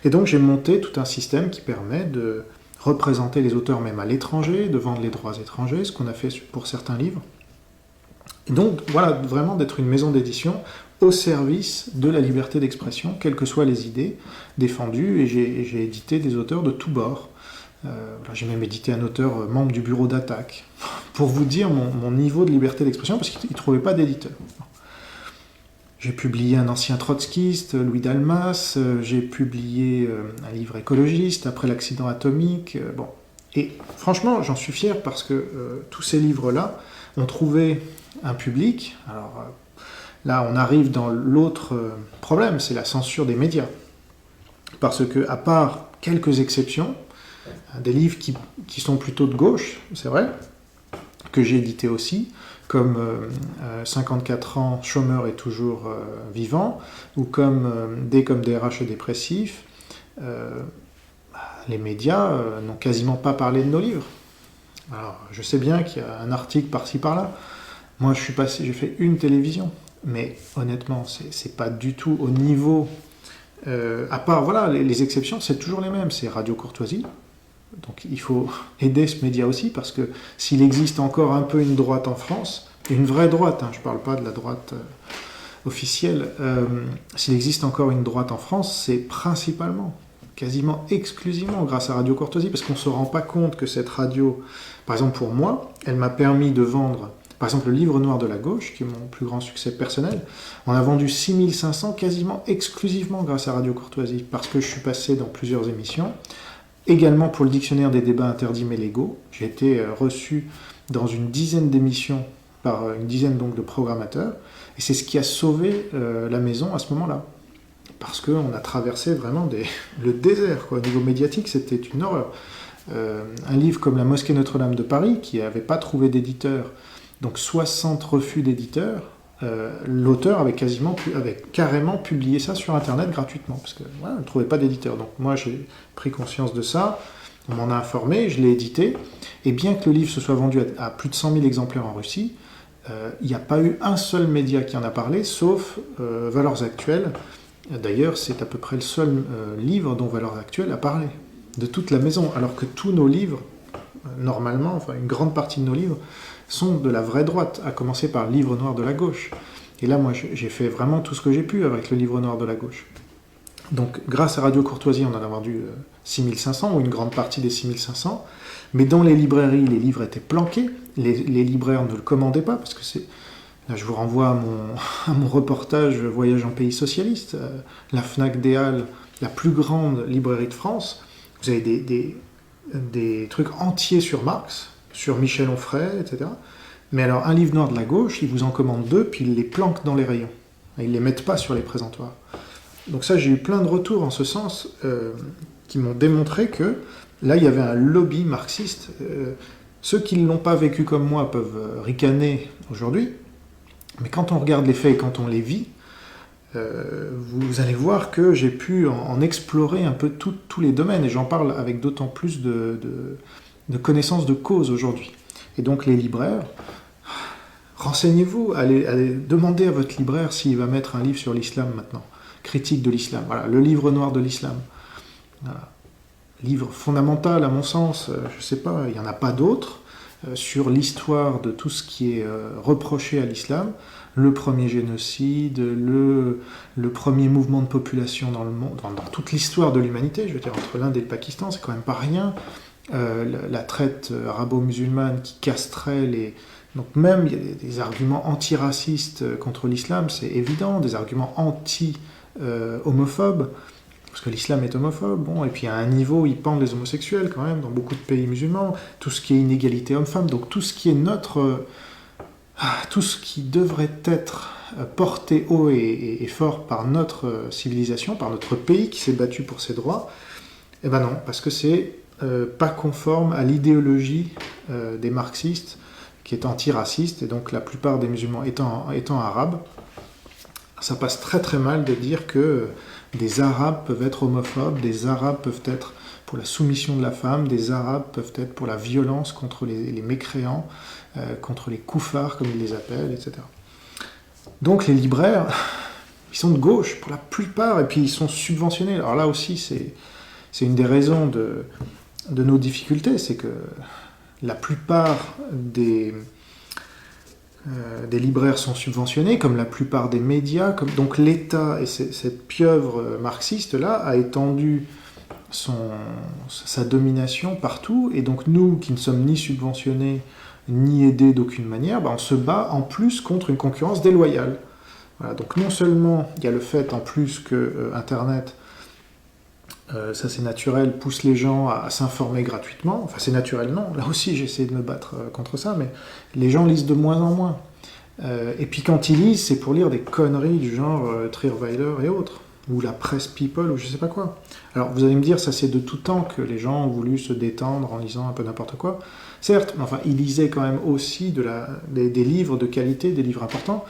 Et donc j'ai monté tout un système qui permet de représenter les auteurs même à l'étranger, de vendre les droits étrangers, ce qu'on a fait pour certains livres. Et donc voilà, vraiment d'être une maison d'édition au service de la liberté d'expression, quelles que soient les idées défendues, et j'ai édité des auteurs de tous bords. J'ai même édité un auteur membre du bureau d'attaque, pour vous dire mon niveau de liberté d'expression, parce qu'il ne trouvait pas d'éditeur. J'ai publié un ancien trotskiste, Louis Dalmas, j'ai publié un livre écologiste, après l'accident atomique, bon. Et franchement, j'en suis fier parce que tous ces livres-là ont trouvé un public. Alors là, on arrive dans l'autre problème, c'est la censure des médias. Parce que, à part quelques exceptions, des livres qui sont plutôt de gauche, c'est vrai, que j'ai édité aussi, comme 54 ans, chômeur et toujours vivant, ou comme comme DRH et dépressif, les médias n'ont quasiment pas parlé de nos livres. Alors, je sais bien qu'il y a un article par-ci par-là. Moi, j'ai fait une télévision, mais honnêtement, c'est pas du tout au niveau. À part, voilà, les exceptions, c'est toujours les mêmes. C'est Radio Courtoisie. Donc il faut aider ce média aussi, parce que s'il existe encore un peu une droite en France, une vraie droite, hein, je ne parle pas de la droite officielle, s'il existe encore une droite en France, c'est principalement, quasiment exclusivement grâce à Radio Courtoisie, parce qu'on ne se rend pas compte que cette radio, par exemple pour moi, elle m'a permis de vendre, par exemple le livre noir de la gauche, qui est mon plus grand succès personnel, on a vendu 6500 quasiment exclusivement grâce à Radio Courtoisie, parce que je suis passé dans plusieurs émissions. Également pour le dictionnaire des débats interdits mais légaux, j'ai été reçu dans une dizaine d'émissions par une dizaine donc de programmateurs, et c'est ce qui a sauvé la maison à ce moment-là. Parce qu'on a traversé vraiment le désert, quoi. Au niveau médiatique, c'était une horreur. Un livre comme La Mosquée Notre-Dame de Paris, qui n'avait pas trouvé d'éditeur, donc 60 refus d'éditeurs, l'auteur avait carrément publié ça sur Internet gratuitement, parce qu'il ne trouvait pas d'éditeur. Donc moi, j'ai pris conscience de ça, on m'en a informé, je l'ai édité, et bien que le livre se soit vendu à plus de 100 000 exemplaires en Russie, il n'y a pas eu un seul média qui en a parlé, sauf Valeurs Actuelles. D'ailleurs, c'est à peu près le seul livre dont Valeurs Actuelles a parlé, de toute la maison, alors que tous nos livres, normalement, enfin une grande partie de nos livres, sont de la vraie droite, à commencer par le livre noir de la gauche. Et là, moi, j'ai fait vraiment tout ce que j'ai pu avec le livre noir de la gauche. Donc, grâce à Radio Courtoisie, on en a vendu 6500, ou une grande partie des 6500. Mais dans les librairies, les livres étaient planqués. Les libraires ne le commandaient pas, parce que c'est... Là, je vous renvoie à mon reportage Voyage en pays socialiste. La Fnac des Halles, la plus grande librairie de France. Vous avez des trucs entiers sur Marx, sur Michel Onfray, etc. Mais alors, un livre noir de la gauche, ils vous en commandent 2, puis ils les planquent dans les rayons. Ils ne les mettent pas sur les présentoirs. Donc ça, j'ai eu plein de retours en ce sens, qui m'ont démontré que là, il y avait un lobby marxiste. Ceux qui ne l'ont pas vécu comme moi peuvent ricaner aujourd'hui, mais quand on regarde les faits et quand on les vit, vous allez voir que j'ai pu en explorer un peu tous les domaines, et j'en parle avec d'autant plus de connaissance de cause aujourd'hui. Et donc les libraires, renseignez-vous, allez demander à votre libraire s'il va mettre un livre sur l'islam maintenant, critique de l'islam, voilà, le livre noir de l'islam. Voilà. Livre fondamental à mon sens, je ne sais pas, il n'y en a pas d'autres, sur l'histoire de tout ce qui est reproché à l'islam, le premier génocide, le premier mouvement de population dans le monde, dans toute l'histoire de l'humanité, je veux dire, entre l'Inde et le Pakistan, c'est quand même pas rien. La traite arabo-musulmane qui castrait les... Donc même, il y a des arguments antiracistes contre l'islam, c'est évident, des arguments anti-homophobes, parce que l'islam est homophobe, bon, et puis à un niveau, ils pendent les homosexuels quand même, dans beaucoup de pays musulmans, tout ce qui est inégalité homme-femme, donc tout ce qui est tout ce qui devrait être porté haut et fort par notre civilisation, par notre pays qui s'est battu pour ses droits, eh ben non, parce que c'est pas conforme à l'idéologie des marxistes, qui est antiraciste, et donc la plupart des musulmans étant arabes, ça passe très très mal de dire que des arabes peuvent être homophobes, des arabes peuvent être pour la soumission de la femme, des arabes peuvent être pour la violence contre les mécréants, contre les koufars comme ils les appellent, etc. Donc les libraires, ils sont de gauche pour la plupart, et puis ils sont subventionnés. Alors là aussi, c'est une des raisons de nos difficultés, c'est que la plupart des libraires sont subventionnés, comme la plupart des médias, donc l'État et cette pieuvre marxiste-là a étendu sa domination partout, et donc nous, qui ne sommes ni subventionnés, ni aidés d'aucune manière, on se bat en plus contre une concurrence déloyale. Voilà, donc non seulement il y a le fait en plus que Internet, ça c'est naturel, pousse les gens à s'informer gratuitement, enfin c'est naturel, non, là aussi j'essaie de me battre contre ça, mais les gens lisent de moins en moins. Et puis quand ils lisent, c'est pour lire des conneries du genre Trierweiler et autres, ou la presse People, ou je sais pas quoi. Alors vous allez me dire, ça c'est de tout temps que les gens ont voulu se détendre en lisant un peu n'importe quoi. Certes, mais enfin ils lisaient quand même aussi des livres de qualité, des livres importants.